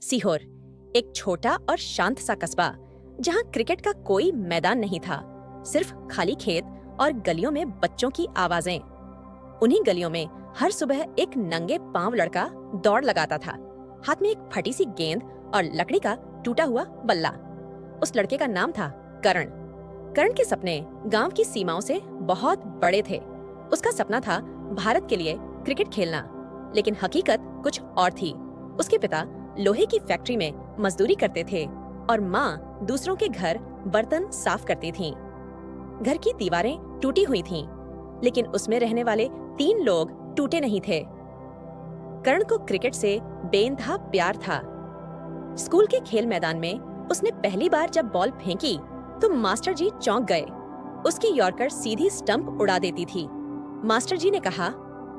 सीहोर एक छोटा और शांत सा कस्बा जहां क्रिकेट का कोई मैदान नहीं था, सिर्फ खाली खेत और गलियों में बच्चों की आवाजें। उन्हीं गलियों में हर सुबह एक नंगे पांव लड़का दौड़ लगाता था, हाथ में एक फटी सी गेंद और लकड़ी का टूटा हुआ बल्ला। उस लड़के का नाम था करण। करण के सपने गांव की सीमाओं से बहुत बड़े थे। उसका सपना था भारत के लिए क्रिकेट खेलना, लेकिन हकीकत कुछ और थी। उसके पिता लोहे की फैक्ट्री में मजदूरी करते थे और माँ दूसरों के घर बर्तन साफ करती थीं। घर की दीवारें टूटी हुई थीं, लेकिन उसमें रहने वाले 3 लोग टूटे नहीं थे। करण को क्रिकेट से बेइंतहा प्यार था। स्कूल के खेल मैदान में उसने पहली बार जब बॉल फेंकी तो मास्टर जी चौंक गए। उसकी यॉर्कर सीधी स्टंप उड़ा देती थी। मास्टर जी ने कहा,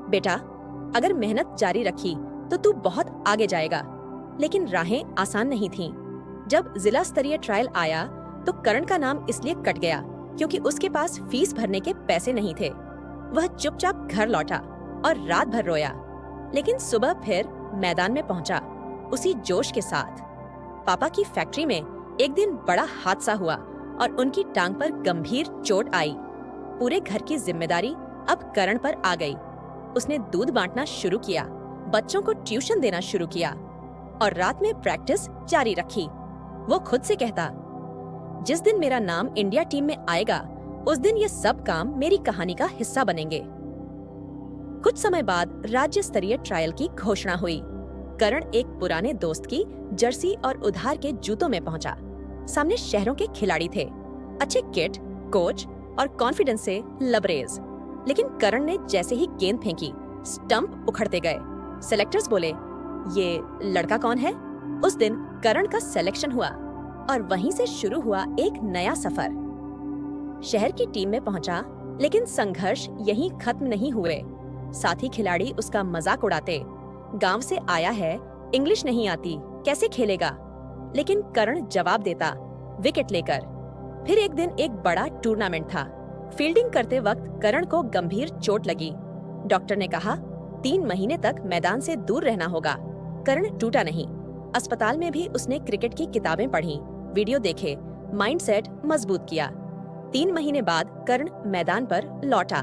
बेटा, अगर मेहनत जारी रखी तो तू बहुत आगे जाएगा। लेकिन राहें आसान नहीं थीं। जब जिला स्तरीय ट्रायल आया तो करण का नाम इसलिए कट गया क्योंकि उसके पास फीस भरने के पैसे नहीं थे। वह चुपचाप घर लौटा और रात भर रोया, लेकिन सुबह फिर मैदान में पहुंचा, उसी जोश के साथ। पापा की फैक्ट्री में एक दिन बड़ा हादसा हुआ और उनकी टांग पर गंभीर चोट आई। पूरे घर की जिम्मेदारी अब करण पर आ गई। उसने दूध बांटना शुरू किया, बच्चों को ट्यूशन देना शुरू किया और रात में प्रैक्टिस जारी रखी। वो खुद से कहता, जिस दिन मेरा नाम इंडिया टीम में आएगा उस दिन ये सब काम मेरी कहानी का हिस्सा बनेंगे। कुछ समय बाद राज्य स्तरीय ट्रायल की घोषणा हुई। करण एक पुराने दोस्त की जर्सी और उधार के जूतों में पहुंचा। सामने शहरों के खिलाड़ी थे, अच्छे किट, कोच और कॉन्फिडेंस से लबरेज। लेकिन करण ने जैसे ही गेंद फेंकी, स्टंप उखड़ते गए। सेलेक्टर्स बोले, ये लड़का कौन है? उस दिन करण का सिलेक्शन हुआ और वहीं से शुरू हुआ एक नया सफर। शहर की टीम में पहुंचा, लेकिन संघर्ष यहीं खत्म नहीं हुए। साथी खिलाड़ी उसका मजाक उड़ाते, गांव से आया है, इंग्लिश नहीं आती, कैसे खेलेगा? लेकिन करण जवाब देता, विकेट लेकर। फिर एक दिन एक बड़ा टूर्नामेंट था। फील्डिंग करते वक्त करण को गंभीर चोट लगी। डॉक्टर ने कहा, 3 महीने तक मैदान से दूर रहना होगा। करण टूटा नहीं। अस्पताल में भी उसने क्रिकेट की किताबें पढ़ी, वीडियो देखे, माइंडसेट मजबूत किया। 3 महीने बाद करण मैदान पर लौटा।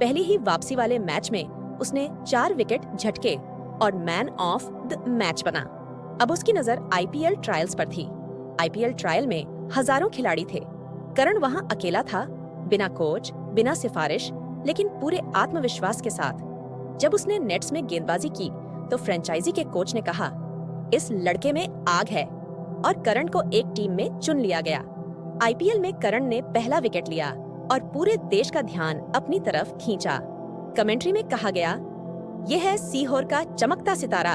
पहली ही वापसी वाले मैच में उसने 4 विकेट झटके और मैन ऑफ द मैच बना। अब उसकी नजर आईपीएल ट्रायल्स पर थी। आईपीएल ट्रायल में हजारों खिलाड़ी थे। करण वहां अकेला था, बिना कोच, बिना सिफारिश, लेकिन पूरे आत्मविश्वास के साथ। जब उसने नेट्स में गेंदबाजी की तो फ्रेंचाइजी के कोच ने कहा, इस लड़के में आग है, और करण को एक टीम में चुन लिया गया। आईपीएल में करण ने पहला विकेट लिया और पूरे देश का ध्यान अपनी तरफ खींचा। कमेंट्री में कहा गया, यह है सीहोर का चमकता सितारा।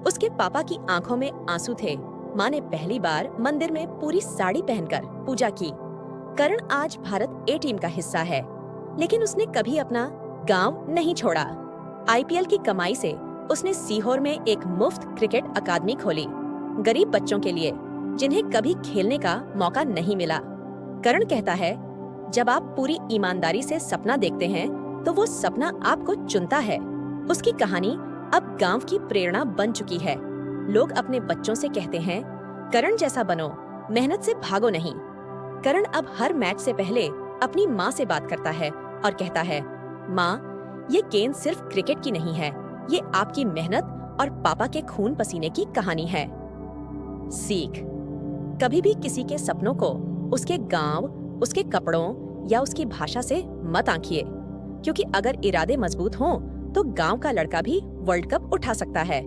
उसके पापा की आंखों में आंसू थे। माँ ने पहली बार मंदिर में पूरी साड़ी पहनकर पूजा की। करण आज भारत ए टीम का हिस्सा है, लेकिन उसने कभी अपना गांव नहीं छोड़ा। आईपीएल की कमाई से उसने सीहोर में एक मुफ्त क्रिकेट अकादमी खोली, गरीब बच्चों के लिए जिन्हें कभी खेलने का मौका नहीं मिला। करण कहता है, जब आप पूरी ईमानदारी से सपना देखते हैं तो वो सपना आपको चुनता है। उसकी कहानी अब गांव की प्रेरणा बन चुकी है। लोग अपने बच्चों से कहते हैं, करण जैसा बनो, मेहनत से भागो नहीं। करण अब हर मैच से पहले अपनी माँ से बात करता है और कहता है, माँ, ये गेंद सिर्फ क्रिकेट की नहीं है, ये आपकी मेहनत और पापा के खून पसीने की कहानी है। सीख, कभी भी किसी के सपनों को उसके गांव, उसके कपड़ों या उसकी भाषा से मत आंकिए, क्योंकि अगर इरादे मजबूत हों तो गांव का लड़का भी वर्ल्ड कप उठा सकता है।